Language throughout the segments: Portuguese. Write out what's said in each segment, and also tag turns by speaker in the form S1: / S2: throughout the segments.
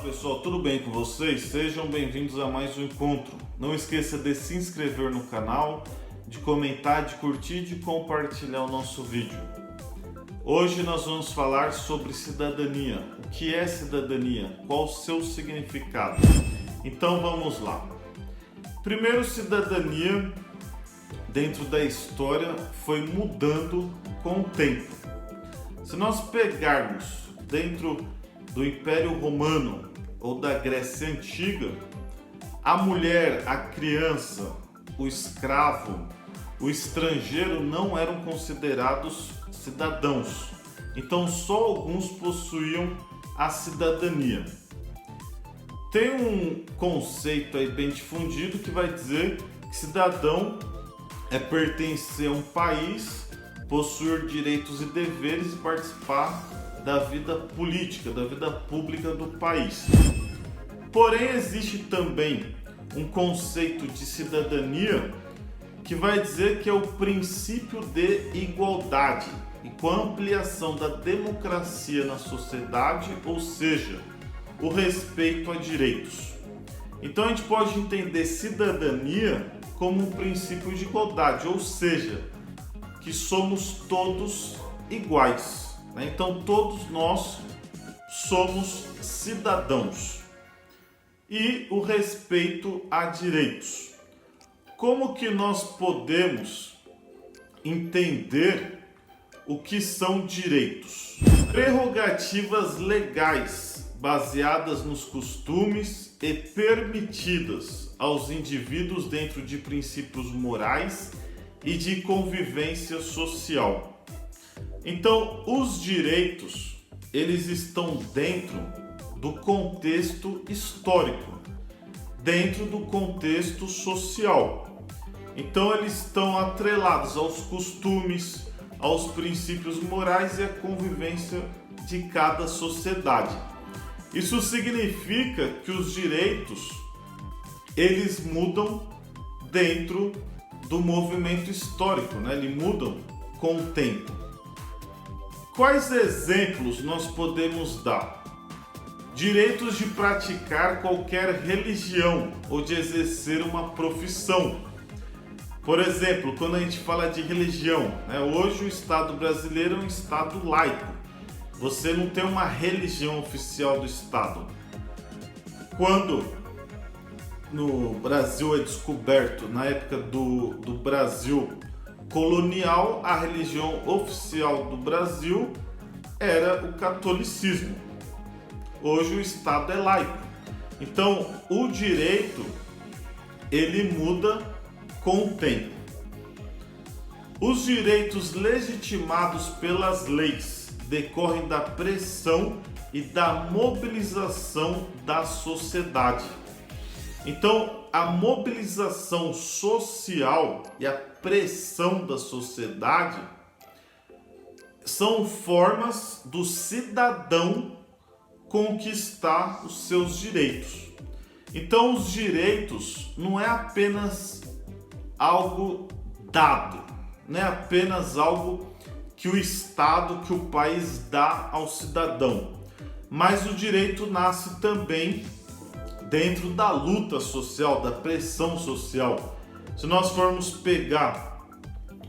S1: pessoal, tudo bem com vocês? Sejam bem-vindos a mais um encontro. Não esqueça de se inscrever no canal, de comentar, de curtir e de compartilhar o nosso vídeo. Hoje nós vamos falar sobre cidadania. O que é cidadania? Qual o seu significado? Então vamos lá. Primeiro, cidadania dentro da história foi mudando com o tempo. Se nós pegarmos dentro do Império Romano ou da Grécia Antiga, a mulher, a criança, o escravo, o estrangeiro não eram considerados cidadãos. Então só alguns possuíam a cidadania. Tem um conceito aí bem difundido que vai dizer que cidadão é pertencer a um país, possuir direitos e deveres e participar da vida política, da vida pública do país. Porém, existe também um conceito de cidadania que vai dizer que é o princípio de igualdade e com a ampliação da democracia na sociedade, ou seja, o respeito a direitos. Então a gente pode entender cidadania como um princípio de igualdade, ou seja, que somos todos iguais. Então todos nós somos cidadãos. E o respeito a direitos. Como que nós podemos entender o que são direitos? Prerrogativas legais baseadas nos costumes e permitidas aos indivíduos dentro de princípios morais e de convivência social. Então, os direitos, eles estão dentro do contexto histórico, dentro do contexto social. Então, eles estão atrelados aos costumes, aos princípios morais e à convivência de cada sociedade. Isso significa que os direitos, eles mudam dentro do movimento histórico, Eles mudam com o tempo. Quais exemplos nós podemos dar? Direitos de praticar qualquer religião ou de exercer uma profissão. Por exemplo, quando a gente fala de religião, hoje o Estado brasileiro é um Estado laico. Você não tem uma religião oficial do Estado. Quando no Brasil é descoberto, na época do Brasil colonial, a religião oficial do Brasil era o catolicismo. Hoje o Estado é laico. Então, o direito, ele muda com o tempo. Os direitos legitimados pelas leis decorrem da pressão e da mobilização da sociedade. Então, a mobilização social e a pressão da sociedade são formas do cidadão conquistar os seus direitos. Então, os direitos não é apenas algo dado, não é apenas algo que o Estado, que o país dá ao cidadão, mas o direito nasce também dentro da luta social, da pressão social. Se nós formos pegar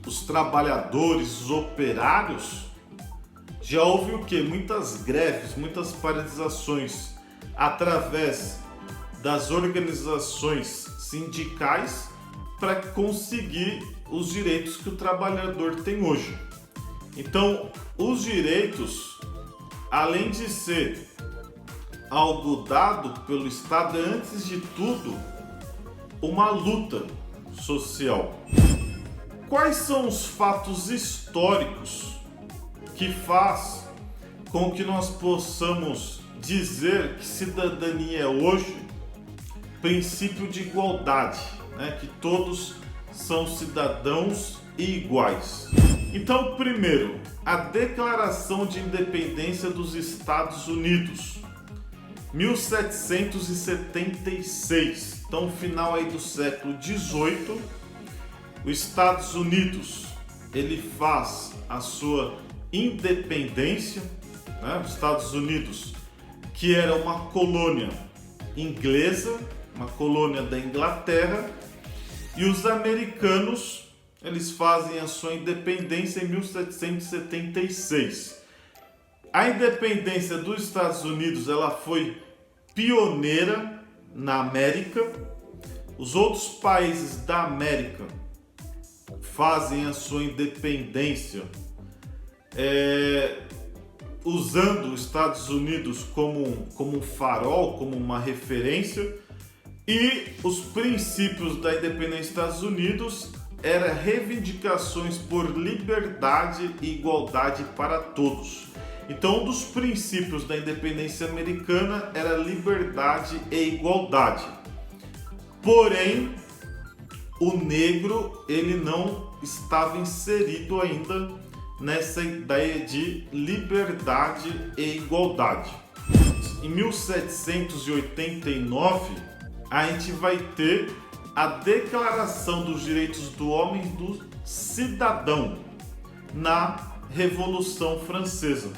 S1: os trabalhadores, os operários, já houve o quê? Muitas greves, muitas paralisações através das organizações sindicais para conseguir os direitos que o trabalhador tem hoje. Então, os direitos, além de ser algo dado pelo Estado, é antes de tudo uma luta social. Quais são os fatos históricos que faz com que nós possamos dizer que cidadania é hoje princípio de igualdade, que todos são cidadãos e iguais? Então, primeiro, a Declaração de Independência dos Estados Unidos, 1776. Então, final aí do século XVIII, os Estados Unidos, ele faz a sua independência, Os Estados Unidos, que era uma colônia inglesa, uma colônia da Inglaterra, e os americanos eles fazem a sua independência em 1776. A independência dos Estados Unidos ela foi pioneira na América. Os outros países da América fazem a sua independência usando os Estados Unidos como um farol, como uma referência, e os princípios da independência dos Estados Unidos eram reivindicações por liberdade e igualdade para todos. Então, um dos princípios da independência americana era liberdade e igualdade. Porém, o negro ele não estava inserido ainda nessa ideia de liberdade e igualdade. Em 1789, a gente vai ter a Declaração dos Direitos do Homem e do Cidadão na Revolução Francesa.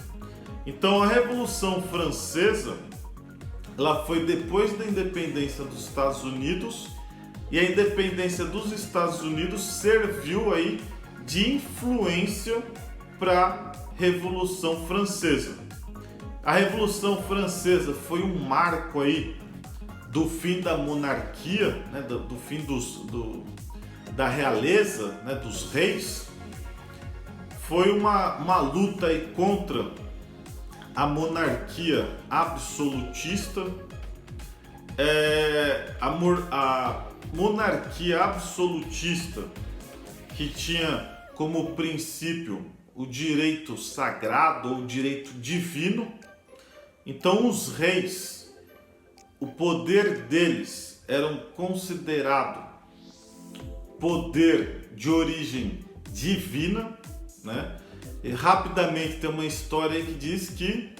S1: Então, a Revolução Francesa ela foi depois da independência dos Estados Unidos, e a independência dos Estados Unidos serviu aí de influência para a Revolução Francesa. A Revolução Francesa foi um marco aí do fim da monarquia, né, do fim da realeza, né, dos reis. Foi uma luta aí contra a monarquia absolutista. A monarquia absolutista que tinha como princípio o direito sagrado ou o direito divino. Então os reis, o poder deles era considerado poder de origem divina, né? E rapidamente tem uma história aí que diz que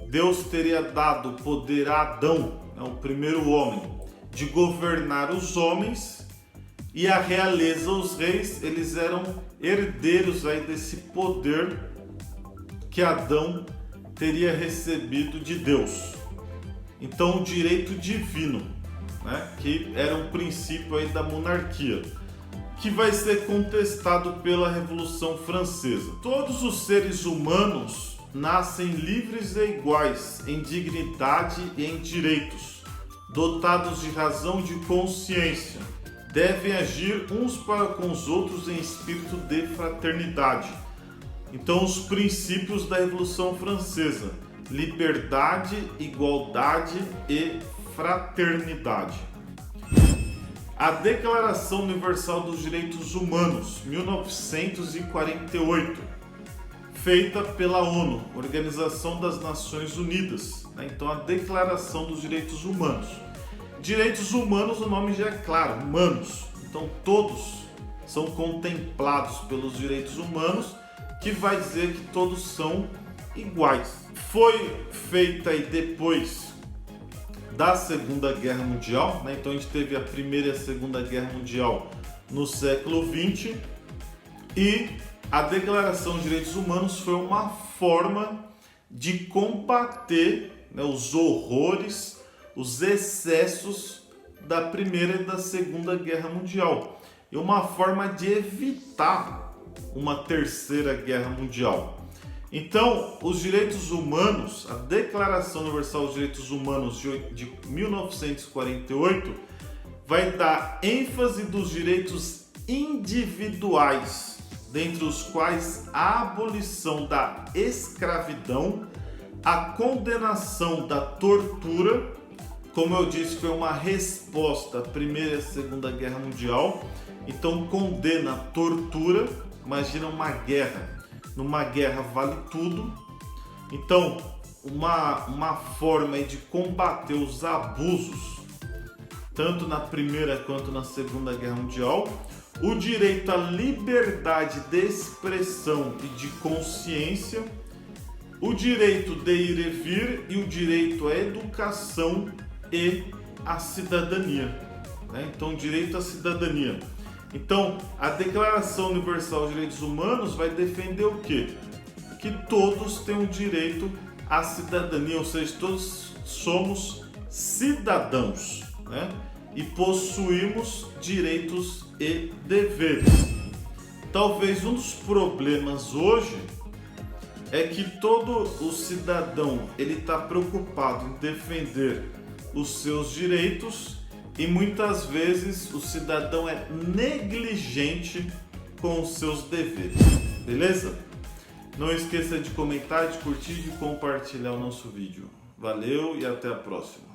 S1: Deus teria dado poder a Adão, né, o primeiro homem, de governar os homens, e a realeza, os reis, eles eram herdeiros aí desse poder que Adão teria recebido de Deus. Então, o direito divino, né, que era um princípio aí da monarquia, que vai ser contestado pela Revolução Francesa. Todos os seres humanos nascem livres e iguais em dignidade e em direitos, dotados de razão e de consciência. Devem agir uns para com os outros em espírito de fraternidade. Então, os princípios da Revolução Francesa: liberdade, igualdade e fraternidade. A Declaração Universal dos Direitos Humanos, 1948, feita pela ONU, Organização das Nações Unidas. Então, a Declaração dos Direitos Humanos. Direitos humanos, o nome já é claro, humanos. Então, todos são contemplados pelos direitos humanos, que vai dizer que todos são iguais. Foi feita aí depois da Segunda Guerra Mundial, né? Então a gente teve a Primeira e a Segunda Guerra Mundial no século XX, e a Declaração de Direitos Humanos foi uma forma de combater, né, os horrores, os excessos da Primeira e da Segunda Guerra Mundial, e uma forma de evitar uma Terceira Guerra Mundial. Então, os direitos humanos, a Declaração Universal dos Direitos Humanos de 1948, vai dar ênfase dos direitos individuais, dentre os quais a abolição da escravidão, a condenação da tortura. Como eu disse, foi uma resposta à Primeira e à Segunda Guerra Mundial. Então, condena a tortura. Imagina uma guerra. Numa guerra vale tudo. Então, uma forma de combater os abusos, tanto na Primeira quanto na Segunda Guerra Mundial. O direito à liberdade de expressão e de consciência. O direito de ir e vir e o direito à educação e à cidadania. Então, direito à cidadania. Então, a Declaração Universal de Direitos Humanos vai defender o quê? Que todos têm o direito a cidadania, ou seja, todos somos cidadãos, né? E possuímos direitos e deveres. Talvez um dos problemas hoje é que todo o cidadão ele está preocupado em defender os seus direitos e muitas vezes o cidadão é negligente com os seus deveres, beleza? Não esqueça de comentar, de curtir e de compartilhar o nosso vídeo. Valeu e até a próxima!